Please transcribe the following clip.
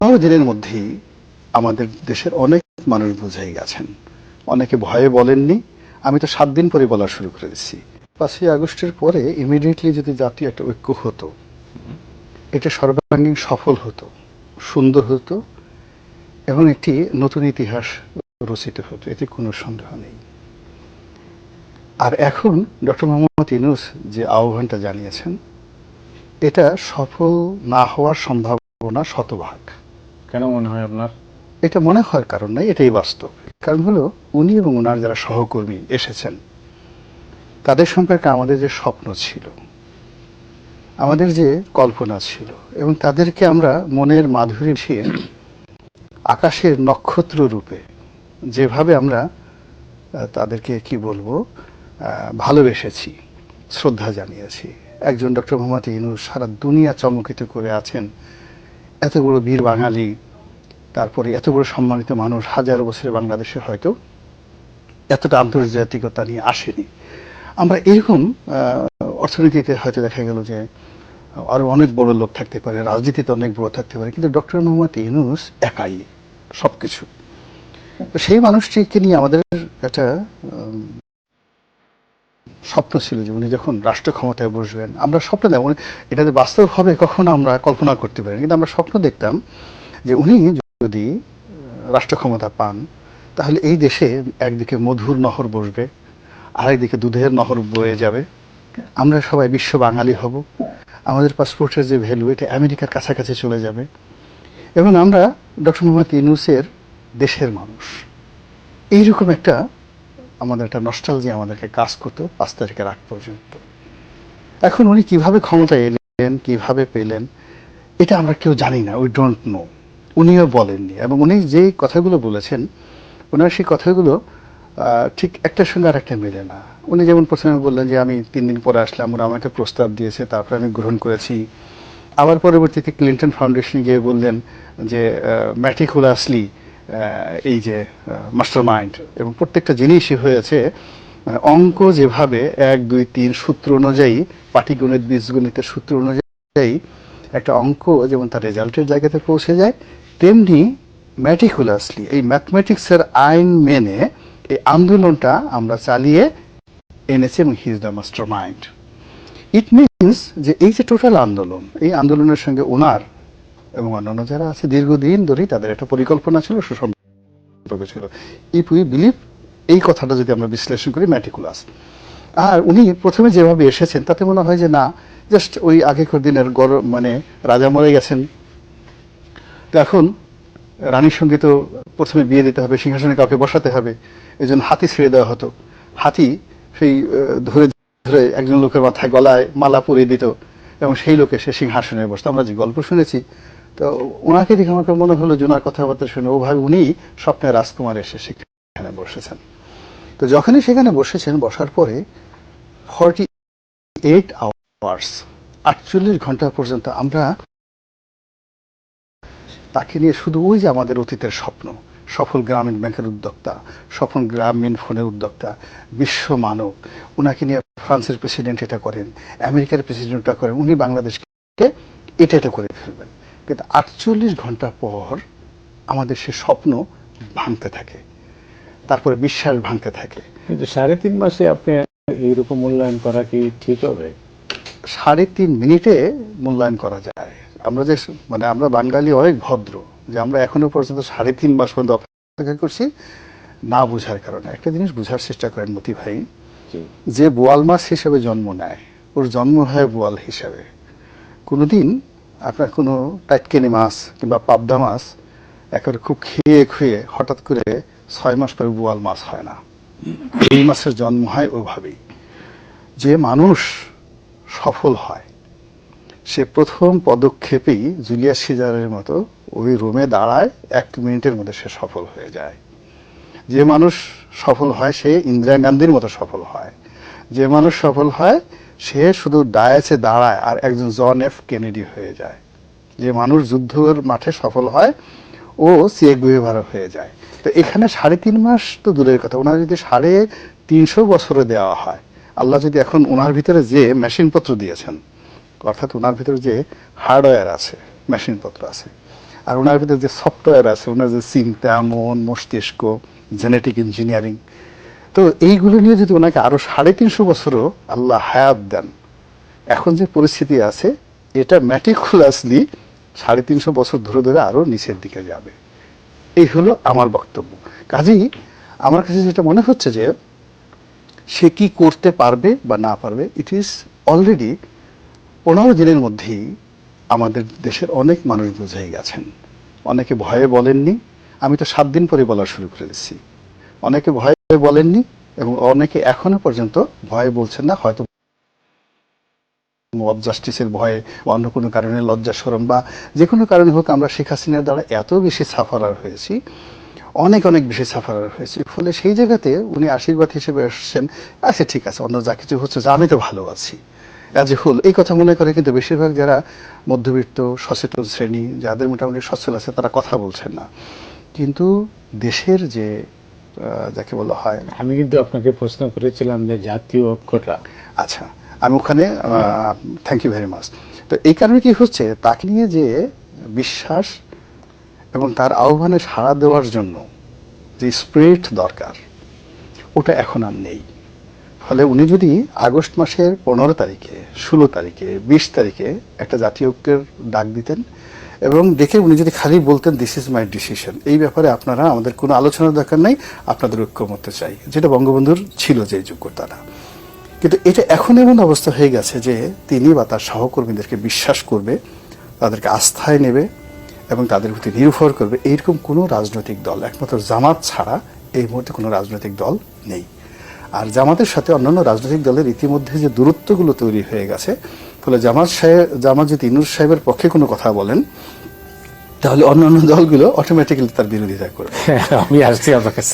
দিনের মধ্যেই আমাদের দেশের অনেক মানুষ বুঝে গেছেন, অনেকে ভয়ে বলেননি। আমি তো 7 দিন পরে বলা শুরু করে দিচ্ছি। 5ই আগস্টের পরে ইমিডিয়েটলি যদি জাতীয় একটা ঐক্য হতো, এটা সর্বাঙ্গীন সফল হতো, সুন্দর হতো এবং একটি নতুন ইতিহাস রচিত হতো, এতে কোনো সন্দেহ নেই। আর এখন ডক্টর মোহাম্মদ ইউনূস যে আহ্বানটা জানিয়েছেন, এটা সফল না হওয়ার সম্ভাবনা শতভাগ। কেন মনে হয় আপনার? এটা মনে হওয়ার কারণ নাই, এটাই বাস্তব। কারণ হলো, উনি এবং ওনার যারা সহকর্মী এসেছেন, তাদের সম্পর্কে আমাদের যে স্বপ্ন ছিল, আমাদের যে কল্পনা ছিল, এবং তাদেরকে আমরা মনের মাধুরী ছিয়ে আকাশের নক্ষত্র রূপে যেভাবে আমরা তাদেরকে কি বলবো, ভালোবেসেছি, শ্রদ্ধা জানিয়েছি। একজন ডক্টর মোহাম্মদ ইউনূস সারা দুনিয়া চমকিত করে আছেন। এত বড় বীর বাঙালি, তারপরে এত বড় সম্মানিত মানুষ, হাজার বছরে বাংলাদেশে হয়তো এতটা আন্তর্জাতিকতা নিয়ে আসেনি। আমরা এরকম অর্থনীতিতে হয়তো দেখা গেল যে আরো অনেক বড় লোক থাকতে পারে, রাজনীতিতে অনেক বড় থাকতে পারে, কিন্তু ডক্টর মোহাম্মদ ইউনূস একাই সবকিছু। তো সেই মানুষটিকে নিয়ে আমাদের একটা স্বপ্ন ছিল যে উনি যখন রাষ্ট্র ক্ষমতায় বসবেন, আমরা স্বপ্ন দেখব, এটা যে বাস্তব হবে কখনো আমরা কল্পনা করতে পারি, কিন্তু আমরা স্বপ্ন দেখতাম যে উনি যদি রাষ্ট্র ক্ষমতা পান, তাহলে এই দেশে একদিকে মধুর নহর বসবে, আরেকদিকে দুধের নহর বয়ে যাবে, আমরা সবাই বিশ্ব বাঙালি হব, আমাদের পাসপোর্টের যে ভ্যালু, এটা আমেরিকার কাছাকাছি চলে যাবে, এবং আমরা ডক্টর মোহাম্মদ ইউনূসের দেশের মানুষ। এইরকম একটা আমাদের একটা নস্টালজিয়া আমাদেরকে কাজ করতো 5 তারিখের আগ পর্যন্ত। এখন উনি কিভাবে ক্ষমতায় এলেন, কিভাবে পেলেন, এটা আমরা কেউ জানি না, উই ডোন্ট নো। উনিও বলেননি, এবং উনি যে কথাগুলো বলেছেন, ওনার সেই কথাগুলো ঠিক একটার সঙ্গে আর একটা মেলে না। উনি যেমন প্রথমে বললেন যে আমি 3 দিন পরে আসলাম, ওরা আমাকে প্রস্তাব দিয়েছে, তারপরে আমি গ্রহণ করেছি। আবার পরবর্তীতে ক্লিন্টন ফাউন্ডেশনে গিয়ে বললেন যে ম্যাটিকুলাসলি এই যে মাস্টার মাইন্ড, এবং প্রত্যেকটা জিনিসই হয়েছে অঙ্ক যেভাবে 1 2 3 সূত্র অনুযায়ী, পাটিগণিত বীজগণিতের সূত্র অনুযায়ী একটা অঙ্ক যেমন তার রেজাল্টের জায়গাতে পৌঁছে যায়, তেমনি ম্যাটিকুলাসলি এই ম্যাথমেটিক্সের আইন মেনে এই আন্দোলনটা আমরা চালিয়ে এনেছি, এবং he is the master mind. It means যে এই যে টোটাল আন্দোলন, এই আন্দোলনের সঙ্গে ওনার এবং অন্যান্য যারা আছে দীর্ঘদিন ধরেই তাদের একটা পরিকল্পনা ছিল, সুসম্পর্ক ছিল। ইফ উই বিলিভ, এই কথাটা যদি আমরা বিশ্লেষণ করি, ম্যাটিকুলাস। আর উনি প্রথমে যেভাবে এসেছেন, তাতে মনে হয় যে না, জাস্ট ওই আগেকার দিনের গরম, মানে রাজা মরে গেছেন, তো এখন রানীর সঙ্গে তো প্রথমে বিয়ে দিতে হবে, সিংহাসনে কাউকে বসাতে হবে, এই জন্য হাতি ছেড়ে দেওয়া হতো। হাতি সেই ধরে ধরে একজন লোকের মাথায় গলায় মালা পরিয়ে দিত, এবং সেই লোকে সে সিংহাসনে বসতো। আমরা যে গল্প শুনেছি, তো ওনাকে দেখে আমাকে মনে হলো যে ওনার কথাবার্তা শুনে ওভাবে উনি স্বপ্নে রাজকুমার এসে সেখানে বসেছেন। তো যখনই সেখানে বসেছেন, বসার পরে 48 আওয়ার্স, 48 ঘন্টা পর্যন্ত আমরা তাকে নিয়ে শুধু ওই যে আমাদের অতীতের স্বপ্ন, সফল গ্রামীণ ব্যাংকের উদ্যোক্তা, সফল গ্রামীণ ফোনের উদ্যোক্তা, বিশ্ব মানব, ওনাকে নিয়ে ফ্রান্সের প্রেসিডেন্ট এটা করেন, আমেরিকার প্রেসিডেন্টটা করেন, উনি বাংলাদেশকে এটা করে ফেলবেন। কিন্তু 48 ঘন্টা পর আমাদের সে স্বপ্ন ভাঙতে থাকে, তারপরে বিশ্বাস ভাঙতে থাকে। কিন্তু 3.5 মাসে আপনি এইরকম মূল্যায়ন করা কি ঠিক হবে? 3.5 মিনিটে মূল্যায়ন করা যায়। আমরা যে, মানে আমরা বাঙালি অনেক ভদ্র, যে আমরা এখনো পর্যন্ত 3.5 মাস পর্যন্ত অপেক্ষা করছি না বুঝার কারণে। একটা জিনিস বুঝার চেষ্টা করেন মতি ভাই, যে বোয়াল মাছ হিসেবে জন্ম নেয়, ওর জন্ম হয় বোয়াল হিসাবে। কোনোদিন আপনার কোনো টাটকেনি মাছ কিংবা পাবদা মাছ একেবারে খুব খেয়ে খুয়ে হঠাৎ করে 6 মাস পরে বোয়াল মাছ হয় না। এই মাছের জন্ম হয় ওভাবেই। যে মানুষ সফল হয়, সে প্রথম পদক্ষেপেই জুলিয়াস সিজারের মতো ওই রোমে দাঁড়ায়, 1 মিনিটের মধ্যে সে সফল হয়ে যায়। যে মানুষ সফল হয় সে ইন্দিরা গান্ধীর মতো সফল হয়। যে মানুষ সফল হয় সে শুধু ডায়াসে দাঁড়ায় আর একজন জন এফ কেনেডি হয়ে যায়। যে মানুষ যুদ্ধের মাঠে সফল হয় ও চে গুয়েভারা হয়ে যায়। তো এখানে 3.5 মাস তো দূরের কথা, ওনার যদি 350 বছরে দেওয়া হয়, আল্লাহ যদি এখন ওনার ভিতরে যে মেশিনপত্র দিয়েছেন, অর্থাৎ ওনার ভিতরে যে হার্ডওয়্যার আছে, মেশিনপত্র আছে, আর ওনার ভিতরে যে সফটওয়্যার আছে, ওনার যে চিন্তা, মন, মস্তিষ্ক, জেনেটিক ইঞ্জিনিয়ারিং, তো এইগুলো নিয়ে যদি ওনাকে আরো 350 বছরও আল্লাহ হায়াত দেন, এখন যে পরিস্থিতি আছে এটা ম্যাটিকুলাসলি 350 বছর ধরে ধরে আরো নিচের দিকে যাবে। এই হলো আমার বক্তব্য। কাজেই আমার কাছে যেটা মনে হচ্ছে যে সে কি করতে পারবে বা না পারবে, ইট ইজ অলরেডি 15 দিনের মধ্যেই আমাদের দেশের অনেক মানুষ বুঝে গেছেন। অনেকে ভয়ে বলেননি, আমি তো 7 দিন পরে বলা শুরু করে দিচ্ছি। অনেকে ভয়ে বলেননি এবং অনেকে এখনো পর্যন্ত ভয়ে বলছেন না, হয়তো মব জাস্টিসের ভয়ে বা অন্য কোনো কারণে লজ্জা শরম বা যে কোনো কারণে হোক, আমরা শেখ হাসিনার দ্বারা এত বেশি সাফারার হয়েছি, অনেক অনেক বেশি সাফারার হয়েছি। ফলে সেই জায়গাতে উনি আশীর্বাদ হিসেবে আসছেন, আচ্ছা ঠিক আছে, অন্য যা কিছু হচ্ছে, আমি তো ভালো আছি অ্যাজ এ হোল, এই কথা মনে করে কিন্তু বেশিরভাগ যারা মধ্যবিত্ত সচেতন শ্রেণী, যাদের মোটামুটি সচ্ছল আছে, তারা কথা বলছেন না। কিন্তু দেশের যে যাকে বলা হয়, আমি কিন্তু আপনাকে প্রশ্ন করেছিলাম যে জাতীয় ঐক্যটা, আচ্ছা আমি ওখানে থ্যাংক ইউ ভেরি মাচ। তো এই কারণে কি হচ্ছে, তাকে নিয়ে যে বিশ্বাস এবং তার আহ্বানে সাড়া দেওয়ার জন্য যে স্পিরিট দরকার, ওটা এখন আর নেই। ফলে উনি যদি আগস্ট মাসের 15 তারিখে, 16 তারিখে, 20 তারিখে একটা জাতীয় ঐক্যের ডাক দিতেন এবং দেখে উনি যদি খালি বলতেন দিস ইজ মাই ডিসিশন, এই ব্যাপারে আপনারা, আমাদের কোনো আলোচনার দরকার নাই, আপনাদের ঐক্যমত্য চাই, যেটা বঙ্গবন্ধুর ছিল যে যোগ্যতাটা। কিন্তু এটা এখন এমন অবস্থা হয়ে গেছে যে তিনি বা তার সহকর্মীদেরকে বিশ্বাস করবে, তাদেরকে আস্থায় নেবে এবং তাদের প্রতি নির্ভর করবে, এইরকম কোনো রাজনৈতিক দল, একমাত্র জামাত ছাড়া এই মুহূর্তে কোনো রাজনৈতিক দল নেই। আর জামাতের সাথে অন্যান্য রাজনৈতিক দলের ইতিমধ্যে যে দূরত্বগুলো তৈরি হয়ে গেছে, ফলে জামাত যদি ইউনূস সাহেবের পক্ষে কোনো কথা বলেন, তাহলে অন্যান্য দলগুলো অটোমেটিক্যালি তার বিরোধিতা করবে। আমি আসছি আপনার কাছে।